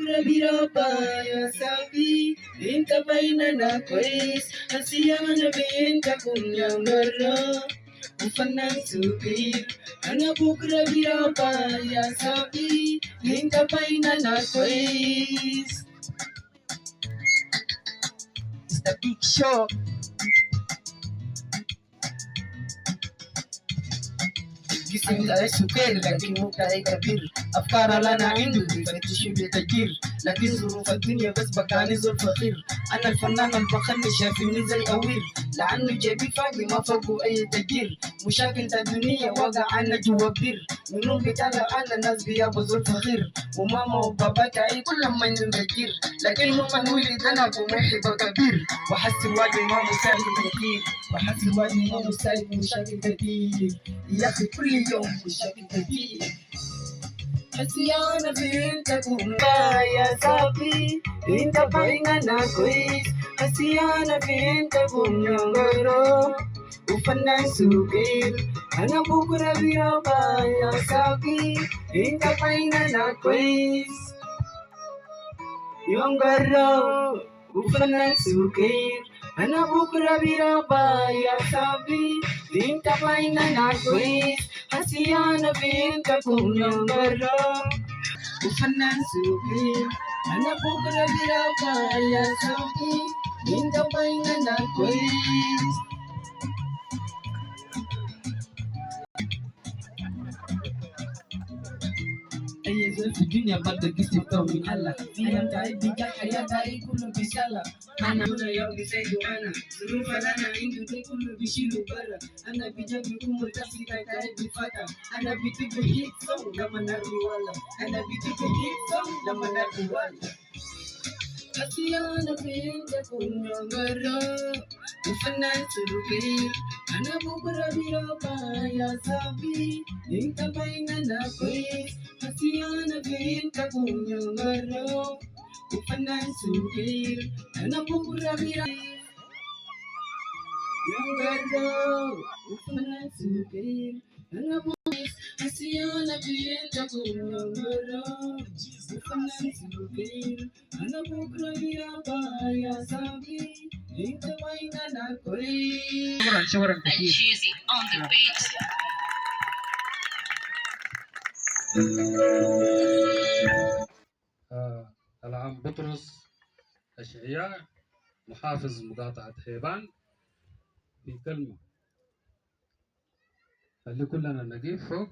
bukra biraba ya sabi Binta bainana kwais Asiyana binta kunyangara Ufanan subir Ana bukra biraba ya sabi Binta bainana kwais. It's the big show. جسم لا سكر لكن مبتعي كبير أفكار لنا عنده بيفتش بتجير لكن ظروف الدنيا بس بكاني زول فقير أنا الفنان البخني شايفني زي أوير لأنه جيبي فاقي ما فوقه أي تجير مشاكل الدنيا وقع أنا جوا بير منهم بتالا أنا ناس بيابو زول فقير وماما وبابا تعي كل ما ينبكير لكن هم ولد أنا طموحي كبير وحس واجبي ما مساعد كثير وحس واجبي ما مساعد مشاكل كثير يا أخي كل يوم مشاكل كثير Hasiana binta kumbaya sapi Binta paingana kuis Hasiana binta kunyongoro Ufanan sugil Ana bukura birabaya sapi Binta paingana kuis Yongoro Ufanan sugil Ana bukura birabaya sapi Binta paingana kuis Hasiana binta kunyongoro Ufanan sugil Ana bukra birabaya sabi Binta paingana kwais. أي زول في الدنيا بدك تستوي من الله أيام تعب بجاه حياة تعب كله بسالة أنا هنا يوم بسيد وأنا ظروف أنا عنده ده كله بيشيله برا أنا بجاه بكون مرتاحي كاي بفتى أنا بتجيب هيك صو لما نرمي ولا أنا بتجيب هيك صو لما نرمي ولا Hasiana binta kunyongoro Ufanan sugil Ana bukra birabaya sabi Binta paingana kwais Hasiana binta kunyongoro Ufanan sugil Ana bukra birabaya Yongoro Ufanan sugil Ana bukra Hasiana binta kunyongoro Ufanan sugil Ana bukra birabaya sabi Binta paingana kwais. شكرا كثير. الجيزي on the beat. العم بطرس أشعياء محافظ مقاطعة حيبان في كلمة خلي كلنا نقيف فوق